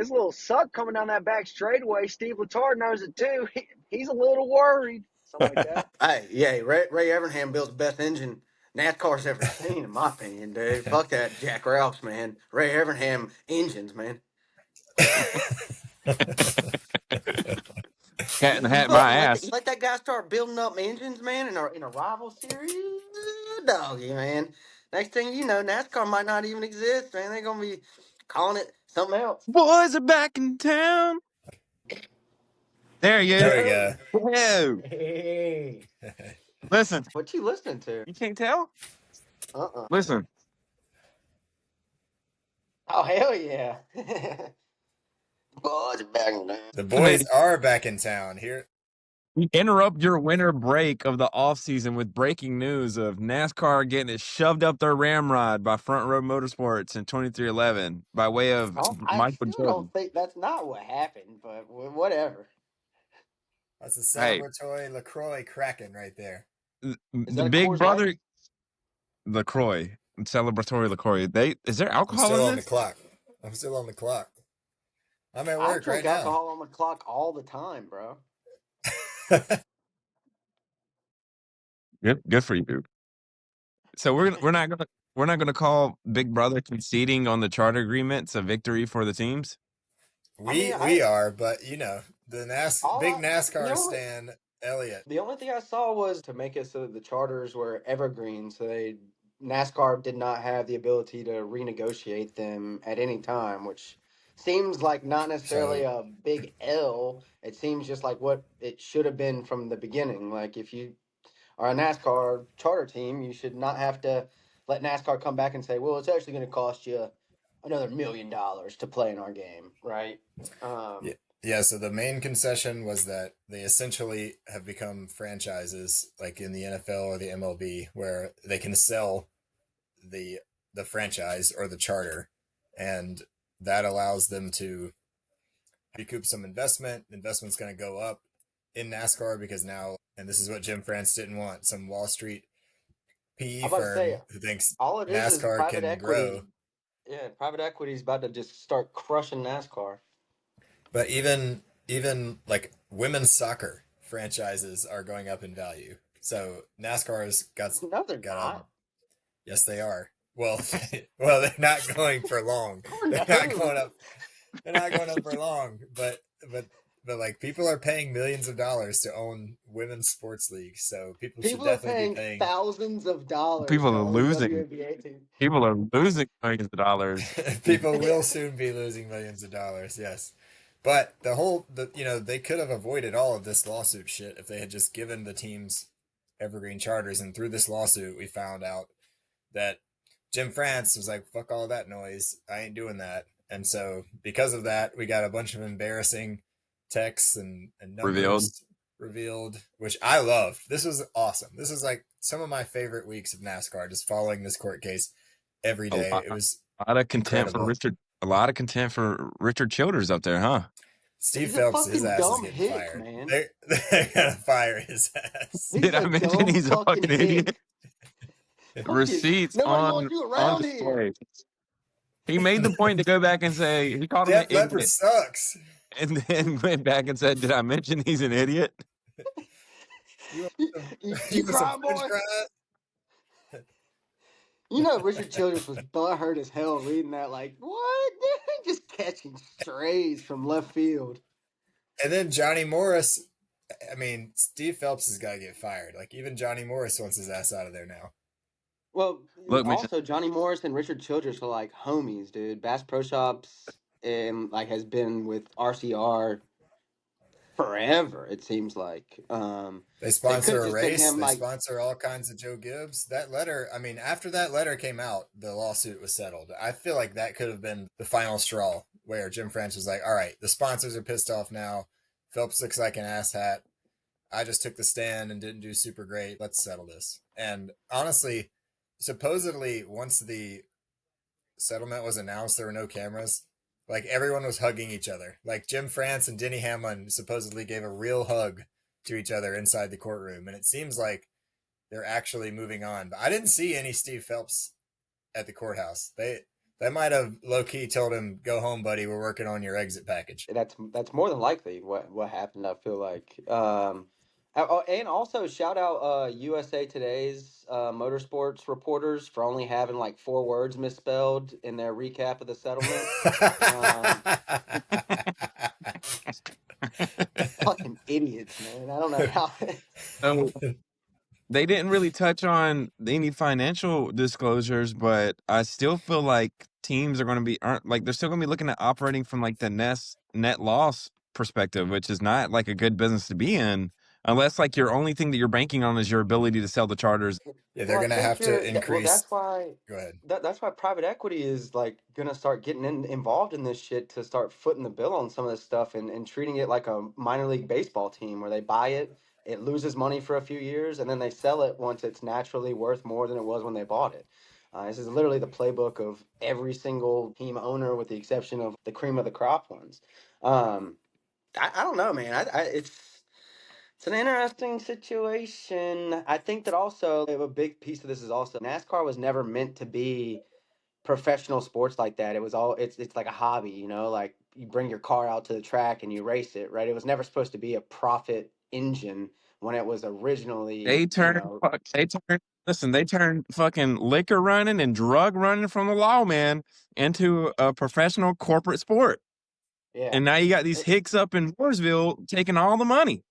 his little suck coming down that back straightaway. Steve Letarte knows it too. He's a little worried. Something like that. Hey, yeah, Ray Evernham builds the best engine NASCAR's ever seen, in my opinion, dude. Fuck that Jack Ralphs, man. Ray Evernham engines, man. Cat in the hat, my ass. Let that guy start building up engines, man, in a rival series, doggy, man. Next thing you know, NASCAR might not even exist, man. They're gonna be calling it something else. Boys are back in town. There you There we go. go. Hey, Listen, what you listening to? you can't tell? Uh-uh. Listen. Oh, hell yeah. Boys are back in town. The boys are back in town here. We interrupt your winter break of the offseason with breaking news of NASCAR getting it shoved up their ramrod by Front Row Motorsports in 2311 by way of I Michael still don't Jordan. think that's not what happened, but whatever. That's a Hey. celebratory LaCroix Kraken right there. Is The that a big Coors brother, Light? LaCroix, celebratory LaCroix. Is there I'm alcohol still in on the this? clock. I'm still on the clock. I'm at I work drink right now. alcohol on the clock all the time, bro. Good for you. So we're not gonna call Big Brother conceding on the charter agreements a victory for the teams. We are, but you know, the big you NASCAR know what? stan Elliott. The only thing I saw was to make it so that the charters were evergreen, so NASCAR did not have the ability to renegotiate them at any time, which seems like not necessarily So a big L. It seems just like what it should have been from the beginning. Like if you are a NASCAR charter team, you should not have to let NASCAR come back and say, "Well, it's actually going to cost you another $1 million to play in our game," right? yeah, yeah. So the main concession was that they essentially have become franchises, like in the NFL or the MLB, where they can sell the the franchise or the charter, and that allows them to recoup some investment. Investment's going to go up in NASCAR because now, and this is what Jim France didn't want, some Wall Street I'm PE about to say firm who thinks all it is NASCAR private can equity. grow. Yeah, private equity is about to just start crushing NASCAR. But even like women's soccer franchises are going up in value. So NASCAR's No, they're got a not. yes they are. Well, well they're not going for long. Oh They're not no! going up. They're not going up for long. But but like people are paying millions of dollars to own women's sports leagues. So people should People are definitely be paying paying. thousands of dollars People to are own losing. WNBA teams. People are losing millions of dollars. People will soon be losing millions of dollars. Yes. But you know, they could have avoided all of this lawsuit shit if they had just given the teams evergreen charters. And through this lawsuit, we found out that Jim France was like, fuck all that noise. I ain't doing that. And so, because of that, we got a bunch of embarrassing texts and Revealed. numbers revealed, which I loved. This was awesome. This is like some of my favorite weeks of NASCAR, just following this court case every A day. lot, It was a lot of content for incredible. Richard. A lot of content for Richard Childers up there, huh? Steve He's a Phelps, his fucking ass is dumb getting hick, fired. man. They're gonna fire his ass. Did He's I a mention dumb he's a fucking fucking idiot? hick. Receipts Nobody wants you on around here. display. He made the point to go back and say he called him an Def Leppard idiot, sucks. and then went back and said, "Did I mention he's an idiot?" You want You, some, you some crying, French boy? fries? You know Richard Childress was butthurt as hell reading that. Like, what? Just catching strays from left field. And then Johnny Morris. I mean, Steve Phelps has got to get fired. Like even Johnny Morris wants his ass out of there now. Well, Look, man, also Johnny Morris and Richard Childress are like homies, dude. Bass Pro Shops and like has been with RCR forever. It seems like They they could sponsor have a just been race. him. They Like, sponsor all kinds of Joe Gibbs. That letter, I mean, after that letter came out, the lawsuit was settled. I feel like that could have been the final straw where Jim France was like, all right, the sponsors are pissed off now. Phelps looks like an asshat. I just took the stand and didn't do super great. Let's settle this. And honestly, supposedly, once the settlement was announced, there were no cameras. Like everyone was hugging each other. Like Jim France and Denny Hamlin supposedly gave a real hug to each other inside the courtroom. And it seems like they're actually moving on. But I didn't see any Steve Phelps at the courthouse. They might have low key told him, "Go home, buddy. We're working on your exit package." That's more than likely what happened. I feel like. And also shout out USA Today's motorsports reporters for only having like 4 words misspelled in their recap of the settlement. Um, Fucking idiots, man. I don't know how. So they didn't really touch on any financial disclosures, but I still feel like teams are going to be aren't like they're still going to be looking at operating from like the net loss perspective, which is not like a good business to be in unless like your only thing that you're banking on is your ability to sell the charters. Yeah, they're Well, I gonna think have to increase. that's why Go ahead. that's why private equity is like gonna start getting involved in this shit to start footing the bill on some of this stuff and treating it like a minor league baseball team where they buy it, it loses money for a few years, and then they sell it once it's naturally worth more than it was when they bought it. This is literally the playbook of every single team owner, with the exception of the cream of the crop ones. Um, I don't know, man. It's an interesting situation. I think that also a big piece of this is also NASCAR was never meant to be professional sports like that. It was all it's like a hobby, you know, like you bring your car out to the track and you race it, right? It was never supposed to be a profit engine when it was originally, They you turn know, they turn listen, they turned fucking liquor running and drug running from the law, man, into a professional corporate sport. yeah. And now you got these It- hicks up in Mooresville taking all the money.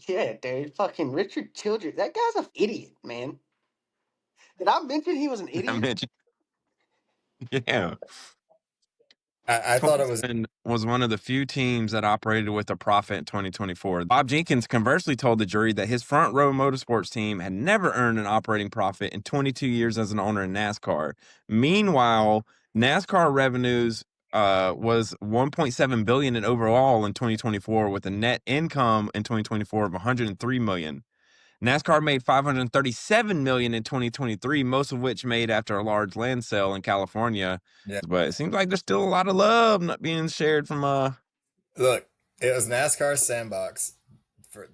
yeah, dude. Fucking Richard Childress. That guy's an idiot, man. Did I mention he was an I idiot? mentioned, yeah. I thought it was. 27 was one of the few teams that operated with a profit in 2024. Bob Jenkins conversely told the jury that his Front Row Motorsports team had never earned an operating profit in 22 years as an owner in NASCAR. Meanwhile, NASCAR revenues was 1.7 billion in overall in 2024, with a net income in 2024 of 103 million. NASCAR made 537 million in 2023, most of which made after a large land sale in California. Yeah. But it seems like there's still a lot of love not being shared from Look, it was NASCAR's sandbox. For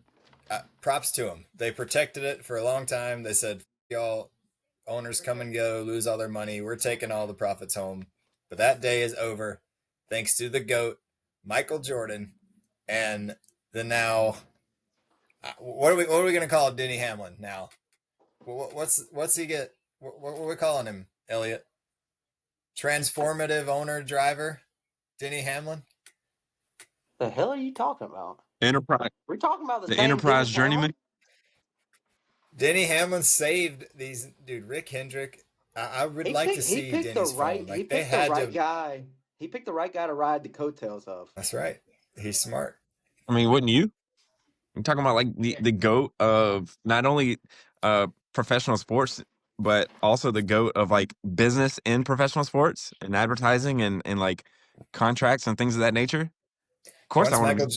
props to them, they protected it for a long time. They said, "Y'all owners come and go, lose all their money. We're taking all the profits home." But that day is over, thanks to the GOAT, Michael Jordan, and the now. What are we gonna call Denny Hamlin now? What's he get? What are we calling him, Elliot? Transformative owner driver, Denny Hamlin. The hell are you talking about? Enterprise, We're talking about the the same Enterprise Dennis journeyman. Hamlin? Denny Hamlin saved these dude. Rick Hendrick. I would like to He see picked the Denny's right phone. he Like they picked the had right to. guy. He picked the right guy to ride the coattails of. That's right. He's smart. I mean, wouldn't you? I'm talking about like the goat of not only professional sports, but also the goat of like business in professional sports and advertising and like contracts and things of that nature. Of course, I Once want to. Michael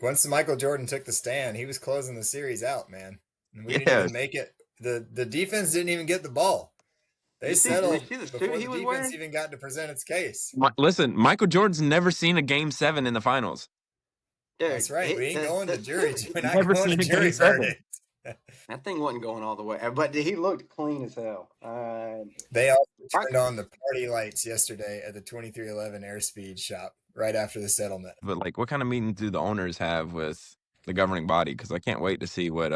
once Michael Jordan took the stand, he was closing the series out, man. And we didn't Yeah, even make it. The defense didn't even get the ball. They Did you settled see the suit before he the was defense wearing? even got to present its case. listen, Michael Jordan's never seen a Game 7 in the finals. That's Dude, right. We ain't going the to jury. suit We're not Never going to seen a Game jury 7. verdict. that thing wasn't going all the way, but he looked clean as hell. They also I, turned on the party lights yesterday at the 2311 airspeed shop right after the settlement. But like, what kind of meetings do the owners have with the governing body? Because I can't wait to see what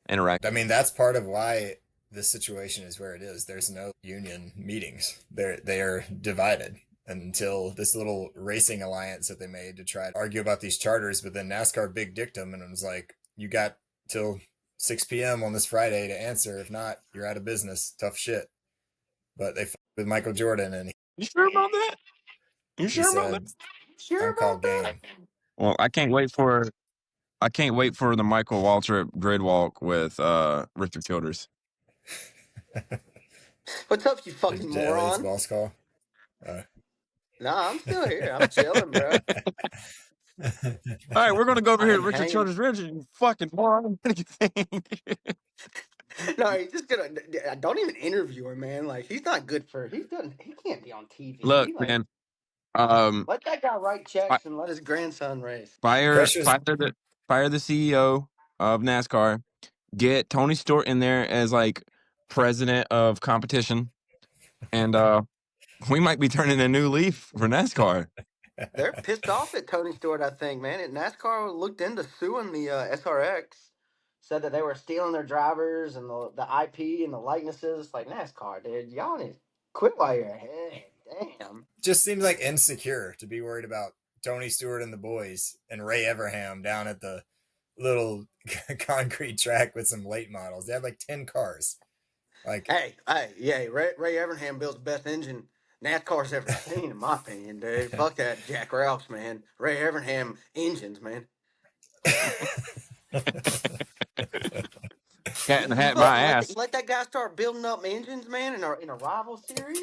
interact. I mean, that's part of why this situation is where it is. There's no union meetings. They are divided until this little racing alliance that they made to try to argue about these charters. But then NASCAR big dictum and it was like, you got till 6 p.m. on this Friday to answer. If not, you're out of business. Tough shit. But they fought with Michael Jordan and You sure about that? You he sure about that? said, sure "I'm called about that? game." Well, I can't wait for the Michael Waltrip grid walk with Richard Childress. What's up, you fucking To Elliot's moron? boss call. Uh, Nah, I'm still here. I'm chilling, bro. All right, we're gonna go over I here to am Richard hanging. Childress Ridge. You fucking moron! What do you think? No, he's just gonna. Don't even interview him, man. Like he's not good for. He's done. He can't be on Look, TV. Like man. Um, let that guy write fi- checks and let his grandson race. fire, Pressure's fire the CEO of NASCAR. Get Tony Stewart in there as like president of competition. and we might be turning a new leaf for NASCAR. They're pissed off at Tony Stewart, I think, man. NASCAR looked into suing the SRX, said that they were stealing their drivers and the IP and the likenesses. Like, NASCAR, dude, y'all need to quit while you're ahead. Damn. Just seems like insecure to be worried about Tony Stewart and the boys and Ray Everham down at the little concrete track with some late models. They have like 10 cars. Like, Hey, yeah, Ray Evernham builds the best engine NASCAR's ever seen, in my opinion, dude. Fuck that Jack Roush, man. Ray Evernham engines, man. Cat in the hat, Fuck, my ass. let that guy start building up engines, man, in a rival series,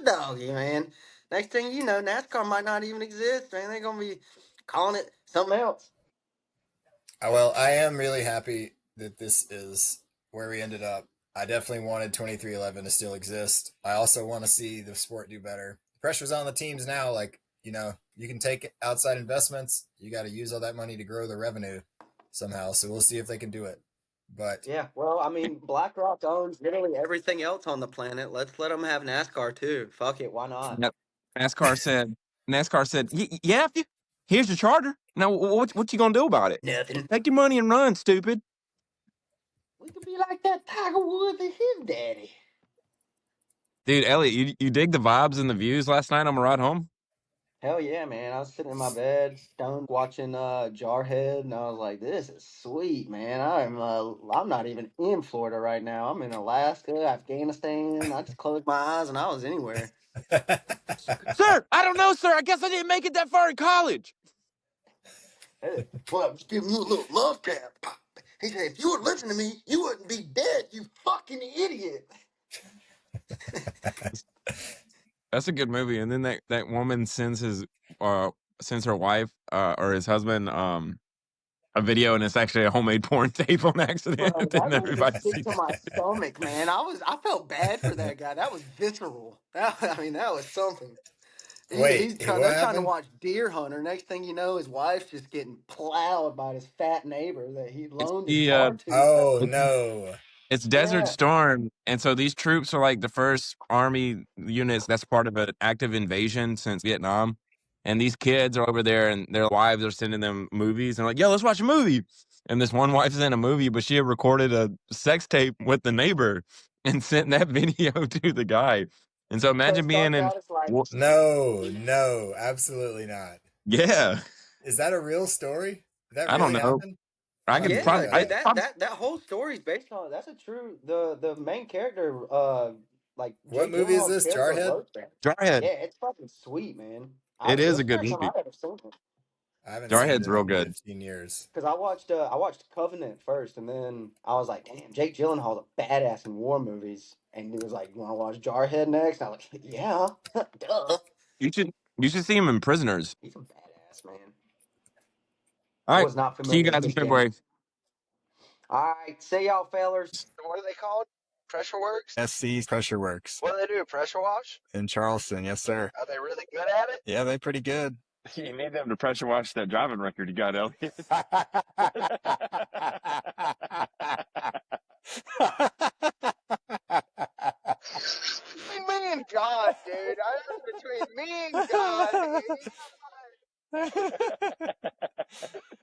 doggy, man. Next thing you know, NASCAR might not even exist, man. They're gonna be calling it something else. well, I am really happy that this is where we ended up. I definitely wanted 2311 to still exist. I also want to see the sport do better. Pressure's on the teams now. Like, you can take outside investments. You got to use all that money to grow the revenue somehow. So we'll see if they can do it. But Yeah, well, I mean, BlackRock owns literally everything else on the planet. Let's let them have NASCAR too. Fuck it, why not? Yep. NASCAR said, yeah, if you, here's your charter. Now, what you gonna do about it? Nothing. Take your money and run, stupid. We could be like that Tiger Woods and his daddy. Dude, Elliot, you dig the vibes and the views last night on my ride home? Hell yeah, man. I was sitting in my bed, stoned, watching Jarhead, and I was like, this is sweet, man. I'm not even in Florida right now. I'm in Alaska, Afghanistan. I just closed my eyes and I was anywhere. Sir, I don't know, sir. I guess I didn't make it that far in college. Hey, well, I was giving you a little love tap. He said, if you would listen to me, you wouldn't be dead, you fucking idiot. That's a good movie. And then that woman sends her wife or his husband a video, and it's actually a homemade porn tape on accident. Bro, And that made me everybody sick sees to my it. stomach, man. I felt bad for that guy. That was visceral. That was something. wait, what They're trying to happened? watch Deer Hunter. Next thing you know, his wife's just getting plowed by his fat neighbor that he It's loaned his the car to. Oh, it's no. It's Desert Yeah. Storm, and so these troops are like the first army units that's part of an active invasion since Vietnam. And these kids are over there, and their wives are sending them movies, and like, "Yo, let's watch a movie." And this one wife's in a movie, but she had recorded a sex tape with the neighbor and sent that video to the guy. And so So it imagine being starts in, out as like, No, absolutely not. yeah, Is that a real story? Did that I don't really know. happen? I I'll have could to look probably, yeah, that I dude, up. probably, that whole story's based on that's a true the main character, like What Jake movie is Gyllenhaal's this? character Jarhead? wrote that. Jarhead. Yeah, it's fucking sweet, man. It It is was a the good first time movie. I'd ever seen it. I haven't seen it Jarhead's real in good. 15 years. Because I watched Covenant first, and then I was like, damn, Jake Gyllenhaal's a badass in war movies. And he was like, you want to watch Jarhead next? And I was like, yeah, duh. You should see him in Prisoners. He's a badass, man. All I right, was not see you familiar with guys in his game. February. All right, see y'all, fellers. What are they called? Pressure Works? SC Pressure Works What do they do? Pressure wash? in Charleston. Yes, sir. Are they really good at it? Yeah, they pretty good. You need them to pressure wash that driving record you got, Elliot.